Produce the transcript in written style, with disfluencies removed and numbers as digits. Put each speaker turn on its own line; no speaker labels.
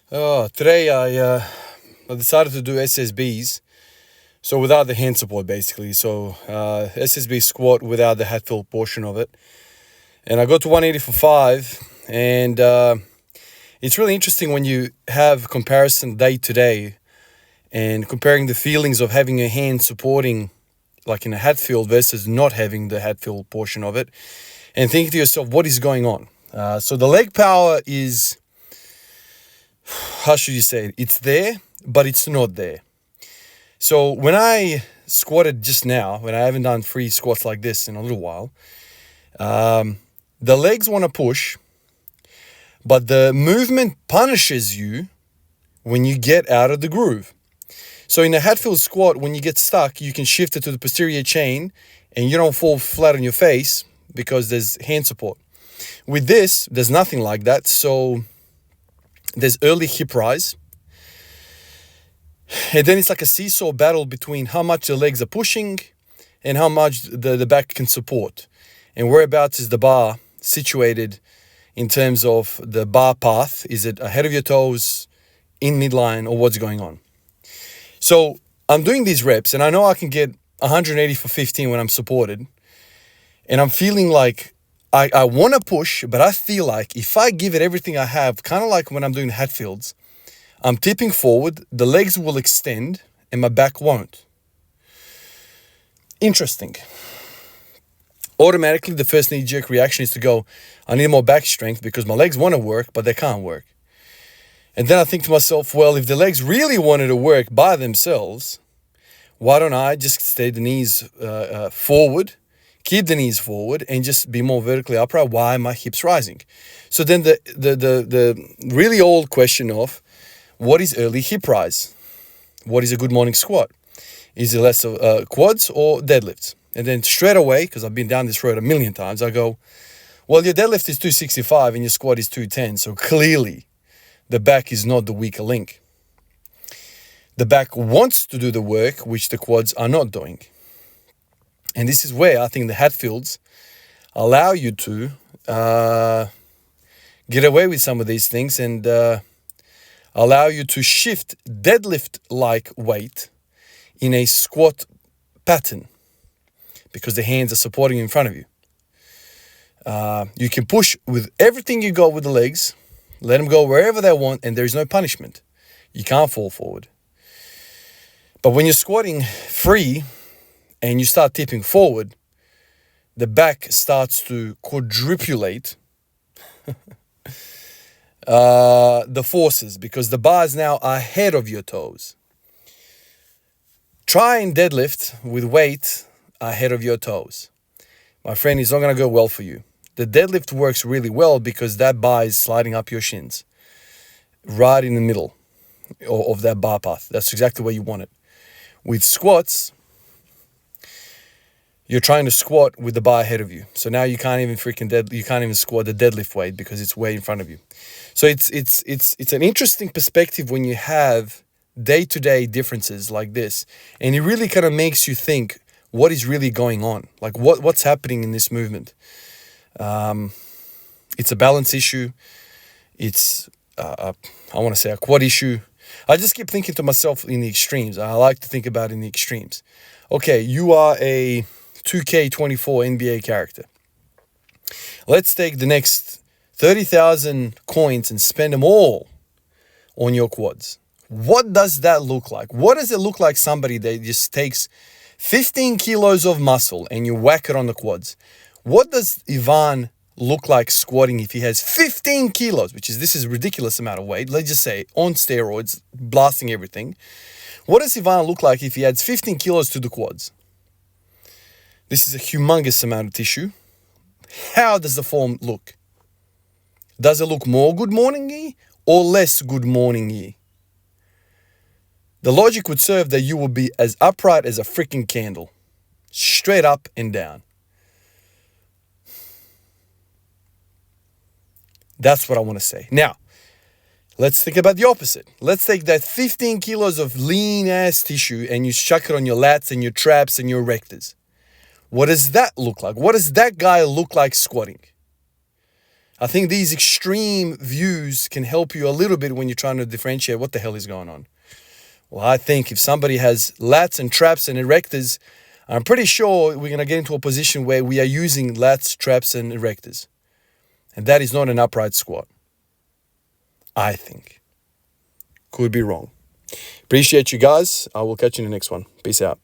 Today I decided to do SSBs, so without the hand support basically. So SSB squat without the Hatfield portion of it, and I got to 180 for 5. And it's really interesting when you have comparison day to day and comparing the feelings of having a hand supporting, like in a Hatfield, versus not having the Hatfield portion of it, and thinking to yourself, what is going on? So the leg power is, how should you say it? It's there, but it's not there. So when I squatted just now, when I haven't done free squats like this in a little while, the legs want to push, but the movement punishes you when you get out of the groove. So in a Hatfield squat, when you get stuck, you can shift it to the posterior chain and you don't fall flat on your face because there's hand support. With this, there's nothing like that. So there's early hip rise. And then it's like a seesaw battle between how much the legs are pushing and how much the back can support. And whereabouts is the bar situated in terms of the bar path? Is it ahead of your toes, in midline, or what's going on? So I'm doing these reps and I know I can get 180 for 15 when I'm supported. And I'm feeling like I want to push, but I feel like if I give it everything I have, kind of like when I'm doing Hatfields, I'm tipping forward, the legs will extend, and my back won't. Interesting. Automatically, the first knee-jerk reaction is to go, I need more back strength because my legs want to work, but they can't work. And then I think to myself, well, if the legs really wanted to work by themselves, why don't I just stay the knees forward, keep the knees forward, and just be more vertically upright? Why are my hips rising? So then the really old question of, what is early hip rise? What is a good morning squat? Is it less of quads or deadlifts? And then straight away, because I've been down this road a million times, I go, well, your deadlift is 265 and your squat is 210. So clearly the back is not the weaker link. The back wants to do the work, which the quads are not doing. And this is where I think the Hatfields allow you to get away with some of these things and allow you to shift deadlift-like weight in a squat pattern because the hands are supporting you in front of you. You can push with everything you got with the legs, let them go wherever they want, and there's no punishment. You can't fall forward. But when you're squatting free and you start tipping forward, the back starts to quadrupulate the forces because the bar is now ahead of your toes. Try and deadlift with weight ahead of your toes. My friend, it's not going to go well for you. The deadlift works really well because that bar is sliding up your shins, right in the middle of that bar path. That's exactly where you want it. With squats, you're trying to squat with the bar ahead of you. So now you can't even squat the deadlift weight because it's way in front of you. So it's an interesting perspective when you have day-to-day differences like this. And it really kind of makes you think, what is really going on? Like what's happening in this movement? It's a balance issue. It's, I want to say a quad issue. I just keep thinking to myself in the extremes. I like to think about in the extremes. Okay, you are a 2K24 NBA character. Let's take the next 30,000 coins and spend them all on your quads. What does that look like? What does it look like somebody that just takes 15 kilos of muscle and you whack it on the quads? What does Ivan look like squatting if he has 15 kilos, this is a ridiculous amount of weight, let's just say on steroids, blasting everything. What does Ivan look like if he adds 15 kilos to the quads? This is a humongous amount of tissue. How does the form look? Does it look more good morning-y or less good morning-y? The logic would serve that you will be as upright as a freaking candle, straight up and down. That's what I want to say. Now, let's think about the opposite. Let's take that 15 kilos of lean ass tissue and you chuck it on your lats and your traps and your rectors. What does that look like? What does that guy look like squatting? I think these extreme views can help you a little bit when you're trying to differentiate what the hell is going on. Well, I think if somebody has lats and traps and erectors, I'm pretty sure we're going to get into a position where we are using lats, traps, and erectors. And that is not an upright squat. I think. Could be wrong. Appreciate you guys. I will catch you in the next one. Peace out.